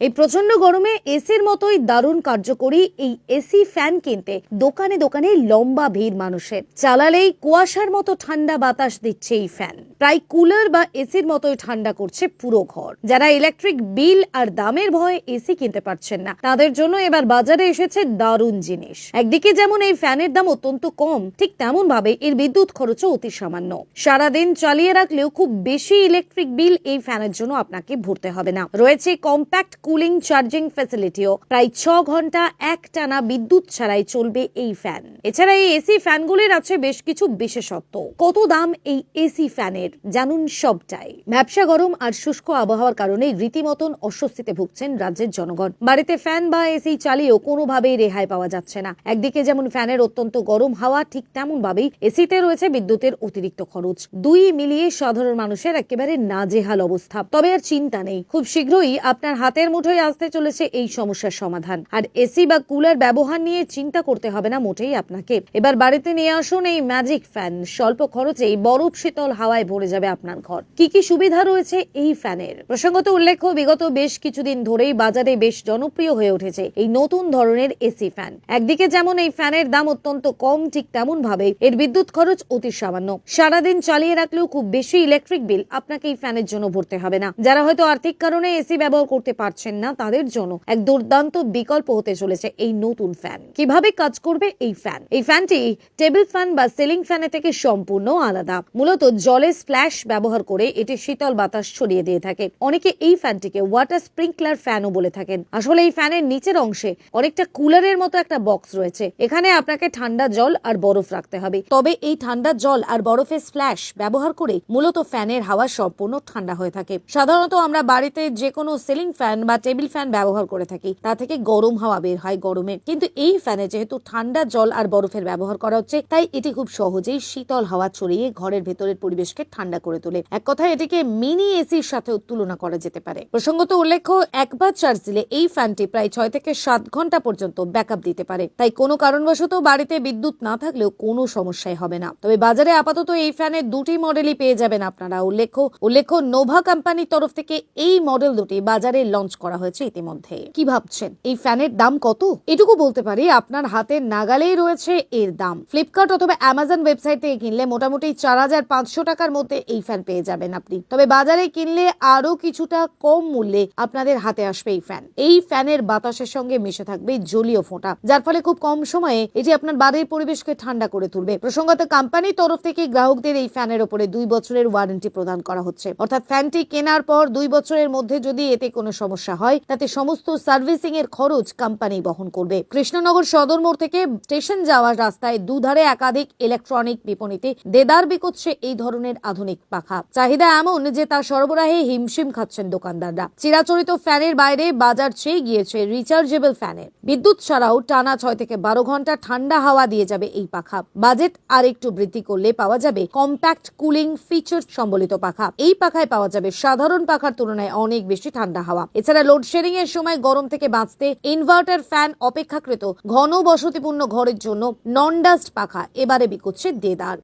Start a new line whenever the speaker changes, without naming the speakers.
এই প্রচন্ড গরমে এসির মতোই দারুণ কার্যকরী এই এসি ফ্যান কিনতে দোকানে দোকানে লম্বা ভিড় মানুষের। চালালেই কুয়াশার মতো ঠান্ডা বাতাস দিচ্ছে এই ফ্যান, প্রায় কুলার বা এসির মতোই ঠান্ডা করছে পুরো ঘর। যারা ইলেকট্রিক বিল আর দামের ভয়ে এসি কিনতে পারছেন না, তাদের জন্য এবার বাজারে এসেছে দারুণ জিনিস। একদিকে যেমন এই ফ্যানের দাম অত্যন্ত কম, ঠিক তেমন ভাবে এর বিদ্যুৎ খরচও অতি সামান্য। সারাদিন চালিয়ে রাখলেও খুব বেশি ইলেকট্রিক বিল এই ফ্যানের জন্য আপনাকে ভরতে হবে না। রয়েছে কম্প্যাক্ট কুলিং চার্জিং ফ্যাসিলিটিও, প্রায় 6 ঘন্টা একটানা বিদ্যুৎ ছাড়াই চলবে এই ফ্যান। এছাড়া এই এসি ফ্যানগুলির আছে বেশ কিছু বিশেষত্ব। কত দাম এই এসি ফ্যানের জানুন সবটাই। ব্যবসা গরম আর শুষ্ক আবহাওয়ার কারণে রীতিমতন অস্বস্তিতে ভুগছেন রাজ্যের জনগণ। বাড়িতে ফ্যান বা এসি চালিয়েও কোনোভাবেই রেহাই পাওয়া যাচ্ছে না। একদিকে যেমন ফ্যানের অত্যন্ত গরম হাওয়া, ঠিক তেমন ভাবেই এসিতে রয়েছে বিদ্যুতের অতিরিক্ত খরচ। দুই মিলিয়ে সাধারণ মানুষের একেবারে নাজেহাল অবস্থা। তবে আর চিন্তা নেই, খুব শীঘ্রই আপনার হাতের মুঠোয় আসতে চলেছে এই সমস্যার সমাধান। আর এসি বা কুলার ব্যবহার নিয়ে চিন্তা করতে হবে না মোটেই আপনাকে। এবার বাড়িতে নিয়ে আসুন এই ম্যাজিক ফ্যান। স্বল্প খরচেই বরফ শীতল হাওয়ায় ভরে যাবে আপনার ঘর। কি কি সুবিধা রয়েছে এই ফ্যানের? প্রসঙ্গত উল্লেখ্য, বিগত বেশ কিছুদিন ধরেই বাজারে বেশ জনপ্রিয় হয়ে উঠেছে এই নতুন ধরনের এসি ফ্যান। একদিকে যেমন এই ফ্যানের দাম অত্যন্ত কম, ঠিক তেমন ভাবে এর বিদ্যুৎ খরচ অতি সামান্য। সারাদিন চালিয়ে রাখলেও খুব বেশি ইলেকট্রিক বিল আপনাকে এই ফ্যানের জন্য ভরতে হবে না। যারা হয়তো আর্থিক কারণে এসি ব্যবহার করতে পারছেন না, তাদের জন্য এক দুর্দান্ত বিকল্প হতে চলেছে এই নতুন ফ্যান। কিভাবে কাজ করবে এই ফ্যান? এই ফ্যানটি টেবিল ফ্যান বা সিলিং ফ্যানের থেকে সম্পূর্ণ আলাদা। মূলত জলের স্প্ল্যাশ ব্যবহার করে এটি শীতল বাতাস ছড়িয়ে দিয়ে থাকে। অনেকে এই ফ্যানটিকে ওয়াটার স্প্রিংকলার ফ্যানও বলে থাকেন। আসলে এই ফ্যানের নিচের অংশে অনেকটা কুলারের মতো একটা বক্স রয়েছে। এখানে আপনাকে ঠান্ডা জল আর বরফ রাখতে হবে। তবে এই ঠান্ডা জল আর বরফের স্প্ল্যাশ ব্যবহার করে মূলত ফ্যানের হাওয়া সম্পূর্ণ ঠান্ডা হয়ে থাকে। সাধারণত আমরা বাড়িতে যে কোনো সিলিং ফ্যান বা টেবিল ফ্যান ব্যবহার করে থাকি, তা থেকে গরম হাওয়া বের হয় গরমে। কিন্তু এই ফ্যানে যেহেতু ঠান্ডা জল আর বরফের ব্যবহার করা হচ্ছে, তাই এটি খুব সহজেই শীতল হাওয়া ছড়িয়ে ঘরের ভেতরের পরিবেশকে ঠান্ডা করে তোলে। এক কথায় এটিকে মিনি এসির সাথে তুলনা করা যেতে পারে। প্রসঙ্গত উল্লেখ্য, একবার চার্জ দিলে এই ফ্যানটি প্রায় 6 থেকে 7 ঘন্টা পর্যন্ত ব্যাকআপ দিতে পারে। তাই কোনো কারণবশত বাড়িতে বিদ্যুৎ না থাকলেও কোনো সমস্যাই হবে না। তবে বাজারে আপাতত এই ফ্যানের দুটি মডেলই পেয়ে যাবেন আপনারা। উল্লেখ্য নোভা কোম্পানির তরফ থেকে এই মডেল দুটি বাজারে লঞ্চ করা হয়েছে ইতিমধ্যে। কি ভাবছেন এই ফ্যানের দাম কত? এটুকু বলতে পারি, আপনার হাতের নাগালেই রয়েছে এর দাম। ফ্লিপকার্ট অথবা অ্যামাজন ওয়েবসাইট থেকে কিনলে মোটামুটি 4500 টাকার মধ্যে এই ফ্যান পেয়ে যাবেন আপনি। তবে বাজারে কিনলে আরো কিছুটা কম মূল্যে আপনাদের হাতে আসবে এই ফ্যান। এই ফ্যানের বাতাসের সঙ্গে মিশে থাকবে জলীয় ফোঁটা, যার ফলে খুব কম সময়ে এটি আপনার বাড়ির পরিবেশকে ঠান্ডা করে তুলবে। প্রসঙ্গত কোম্পানির তরফ থেকে গ্রাহকদের এই ফ্যানের উপরে 2 বছরের ওয়ারেন্টি প্রদান করা হচ্ছে। অর্থাৎ ফ্যানটি কেনার পর 2 বছরের মধ্যে যদি এতে কোনো সমস্যা হয়, তাতে সমস্ত সার্ভিসিং এর খরচ কোম্পানি বহন করবে। কৃষ্ণনগর সদর মোড় থেকে স্টেশন যাওয়ার রাস্তায় দুধারে একাধিক ইলেকট্রনিক বিপণীতে দেদার বিকোচ্ছে এই ধরনের আধুনিক পাখা। চাহিদা এমন যে তার সরবরাহে হিমশিম খাচ্ছেন দোকানদাররা। চিরাচরিত ফ্যানের বাইরে বাজার চেয়ে গিয়েছে রিচার্জেবল ফ্যানের। বিদ্যুৎ ছাড়াও টানা 6 থেকে 12 ঘন্টা ঠান্ডা হাওয়া দিয়ে যাবে এই পাখা। বাজেট আর একটু বৃদ্ধি করলে পাওয়া যাবে কম্প্যাক্ট কুলিং ফিচার সম্বলিত পাখা। এই পাখায় পাওয়া যাবে সাধারণ পাখার তুলনায় অনেক বেশি ঠান্ডা হাওয়া। এছাড়া লোডশেডিং এর সময় গরম থেকে বাঁচতে ইনভার্টার ফ্যান অপেক্ষাকৃত ঘন বসতিপূর্ণ ঘরের জন্য নন ডাস্ট পাখা এবারে বিকোচ্ছে দেদার।